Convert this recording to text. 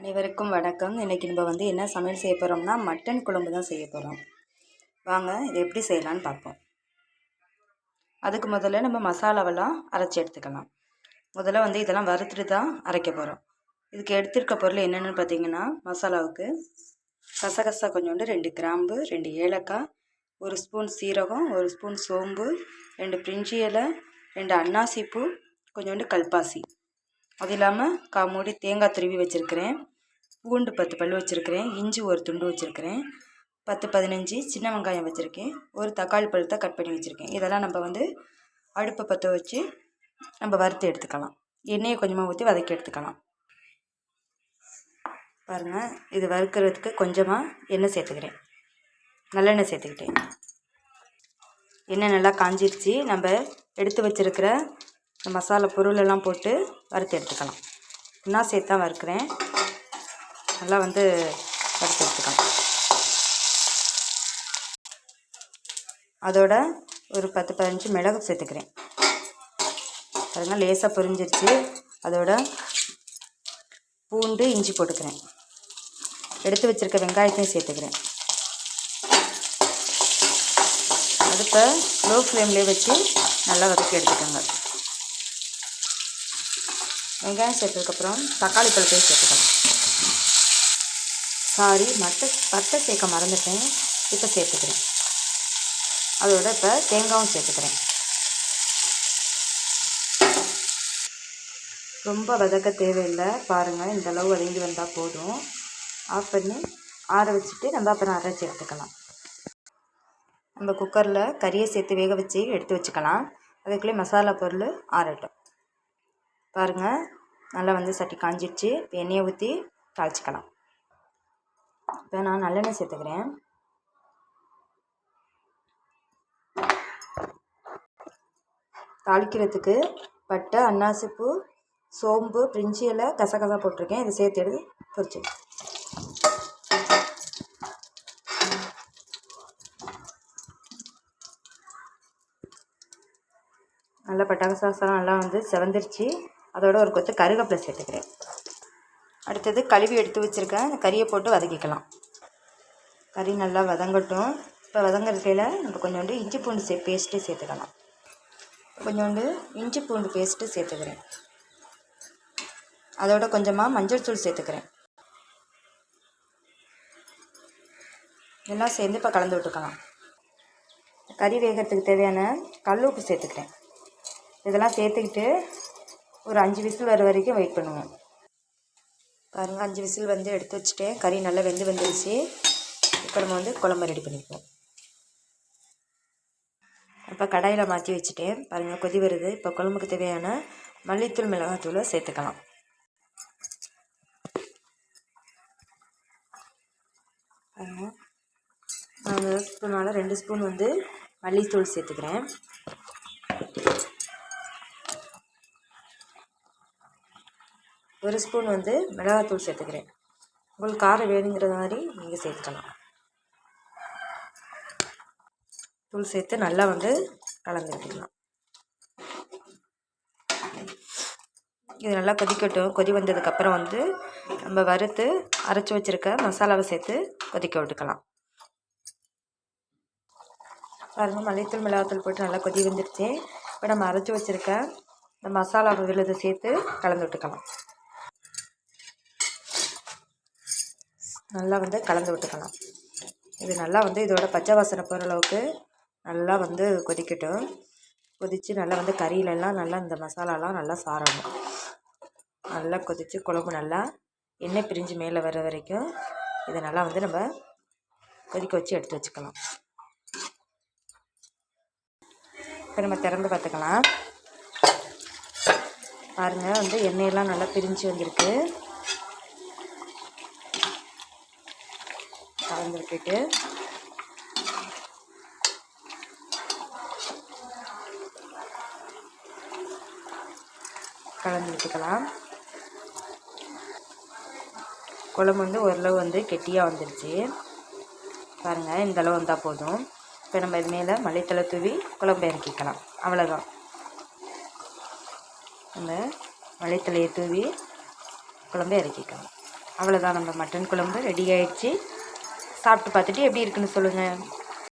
அனைவருக்கும் வணக்கம். இன்றைக்கி நம்ம என்ன சமையல் செய்ய போகிறோம்னா மட்டன் குழம்பு தான் செய்ய போகிறோம். வாங்க இது எப்படி செய்யலான்னு பார்ப்போம். அதுக்கு முதல்ல நம்ம மசாலாவெல்லாம் அரைச்சி எடுத்துக்கலாம். முதல்ல இதெல்லாம் வறுத்துட்டு தான் அரைக்க போகிறோம். இதுக்கு எடுத்துருக்க பொருள் என்னென்னு பார்த்தீங்கன்னா, மசாலாவுக்கு கசகசா கொஞ்சோண்டு, 2 கிராம்பு, 2 ஏலக்காய், 1 ஸ்பூன் சீரகம், 1 ஸ்பூன் சோம்பு, 2 பிரிஞ்சி இலை, 2 அன்னாசிப்பூ, கொஞ்சோண்டு கல்பாசி. அது இல்லாமல் மூடி தேங்காய் துருவி வச்சுருக்கிறேன், பூண்டு 10 பல் வச்சுருக்கிறேன், இஞ்சி ஒரு துண்டு வச்சுருக்கிறேன், 10-15 சின்ன வெங்காயம் வச்சுருக்கேன், ஒரு தக்காளி பழத்தை கட் பண்ணி வச்சுருக்கேன். இதெல்லாம் நம்ம அடுப்பை பற்ற வச்சு நம்ம வறுத்து எடுத்துக்கலாம். எண்ணெயை கொஞ்சமாக ஊற்றி வதக்கி எடுத்துக்கலாம். பாருங்கள், இது வறுக்கிறதுக்கு கொஞ்சமாக எண்ணெய் சேர்த்துக்கிறேன், நல்லெண்ணெய் சேர்த்துக்கிட்டேன். எண்ணெய் நல்லா காஞ்சிருச்சு. நம்ம எடுத்து வச்சுருக்கிற மசாலா பொருளெல்லாம் போட்டு வறுத்து எடுத்துக்கலாம். ஒன்றா சேர்த்தா வறுக்கிறேன், நல்லா வறுத்து எடுத்துக்கலாம். அதோட ஒரு 10-15 மிளகு சேர்த்துக்கிறேன். பாருங்கள், லேசாக பொரிஞ்சிருச்சு. அதோட பூண்டு இஞ்சி போட்டுக்கிறேன். எடுத்து வச்சுருக்க வெங்காயத்தையும் சேர்த்துக்கிறேன். அடுப்பை லோ ஃப்ளேம்லேயே வச்சு நல்லா வதக்கி எடுத்துக்கோங்க. வெங்காயம் சேர்த்ததுக்கப்புறம் தக்காளி பழத்தையும் சேர்த்துக்கலாம். பட்டை சேர்க்க மறந்துட்டேன், இப்போ சேர்த்துக்கிறேன். அதோட இப்போ தேங்காயும் சேர்த்துக்கிறேன். ரொம்ப வதக்க தேவையில்லை. பாருங்கள், இந்த அளவு வதங்கி வந்தால் போதும். ஆஃப் பண்ணி ஆற வச்சுட்டு நம்ம அப்புறம் அரைச்சி எடுத்துக்கலாம். நம்ம குக்கரில் கறியை சேர்த்து வேக வச்சு எடுத்து வச்சுக்கலாம். அதுக்குள்ளே மசாலா பொருள் ஆறட்டும். பாருங்கள், நல்லா சட்டி காஞ்சிடுச்சு. இப்போ எண்ணெயை ஊற்றி தாளிச்சிக்கலாம். இப்போ நான் நல்லெண்ணெய் சேர்த்துக்கிறேன். தாளிக்கிறதுக்கு பட்டை, அன்னாசிப்பூ, சோம்பு, பிரிஞ்சி இலை, கசகசா போட்டிருக்கேன். இதை சேர்த்து எடுத்து பொரிச்சு நல்லா பட்டாசாசம் நல்லா செவந்துருச்சு. அதோட ஒரு கொத்து கருவேப்பிலை சேர்த்துக்கிறேன். அடுத்தது கழுவி எடுத்து வச்சுருக்கேன். அந்த கறியை போட்டு வதக்கிக்கலாம். கறி நல்லா வதங்கட்டும். இப்போ வதங்கிறதுல நம்ம கொஞ்சோண்டு இஞ்சி பூண்டு பேஸ்ட்டு சேர்த்துக்கலாம். கொஞ்சோண்டு இஞ்சி பூண்டு பேஸ்ட்டு சேர்த்துக்கிறேன். அதோட கொஞ்சமாக மஞ்சள் தூள் சேர்த்துக்கிறேன். எல்லாம் சேர்ந்து இப்போ கலந்து விட்டுக்கலாம். கறி வேகிறதுக்கு தேவையான கல் உப்பு சேர்த்துக்கிறேன். இதெல்லாம் சேர்த்துக்கிட்டு ஒரு 5 விசில் வர வரைக்கும் வெயிட் பண்ணுவோம். பாருங்கள், 5 விசில் எடுத்து வச்சுட்டேன். கறி நல்லா வந்துருச்சு. இப்போ நம்ம குழம்பு ரெடி பண்ணிப்போம். இப்போ கடாயில் மாற்றி வச்சுட்டேன். பாருங்கள், கொதி வருது. இப்போ குழம்புக்கு தேவையான மல்லித்தூள், மிளகாத்தூளை சேர்த்துக்கலாம். பாருங்கள், நான் 1 ஸ்பூனால் 2 ஸ்பூன் மல்லித்தூள் சேர்த்துக்கிறேன். ஒரு ஸ்பூன் மிளகாத்தூள் சேர்த்துக்கிறேன். உங்களுக்கு காரம் வேணுங்கிற மாதிரி நீங்கள் சேர்த்துக்கலாம். தூள் சேர்த்து நல்லா கலந்து விட்டுக்கலாம். இது நல்லா கொதிக்கட்டும். கொதி வந்ததுக்கப்புறம் நம்ம வறுத்து அரைச்சி வச்சுருக்க மசாலாவை சேர்த்து கொதிக்க விட்டுக்கலாம். பாருங்கள், மல்லித்தூள், மிளகாத்தூள் போட்டு நல்லா கொதி வந்துடுச்சு. இப்போ நம்ம அரைச்சி வச்சுருக்க இந்த மசாலாவை விழுதை சேர்த்து கலந்து விட்டுக்கலாம். நல்லா கலந்து விட்டுக்கலாம். இது நல்லா இதோட பச்சை வாசனை போகிற அளவுக்கு நல்லா கொதிக்கட்டும். கொதித்து நல்லா கறியிலெல்லாம் நல்லா இந்த மசாலாலாம் நல்லா சாரணும். நல்லா கொதித்து குழம்பு நல்லா எண்ணெய் பிரிஞ்சு மேலே வர வரைக்கும் இதை நல்லா நம்ம கொதிக்க வச்சு எடுத்து வச்சுக்கலாம். இப்போ நம்ம திறந்து பார்த்துக்கலாம். பாருங்கள், எண்ணெயெல்லாம் நல்லா பிரிஞ்சு வந்திருக்கு. கலந்து விட்டுட்டு கலந்து விட்டுக்கலாம். குழம்பு ஓரளவு கெட்டியாக வந்துடுச்சு. பாருங்கள், இந்த அளவு வந்தால் போதும். இப்போ நம்ம இது மேலே மல்லித்தலை தூவி குழம்பு இறக்கிக்கலாம். அவ்வளோதான். நம்ம மல்லித்தலையை தூவி குழம்பு இறக்கிக்கலாம். அவ்வளோதான், நம்ம மட்டன் குழம்பு ரெடி ஆயிடுச்சு. சாப்பிட்டு பார்த்துட்டு எப்படி இருக்குன்னு சொல்லுங்கள்.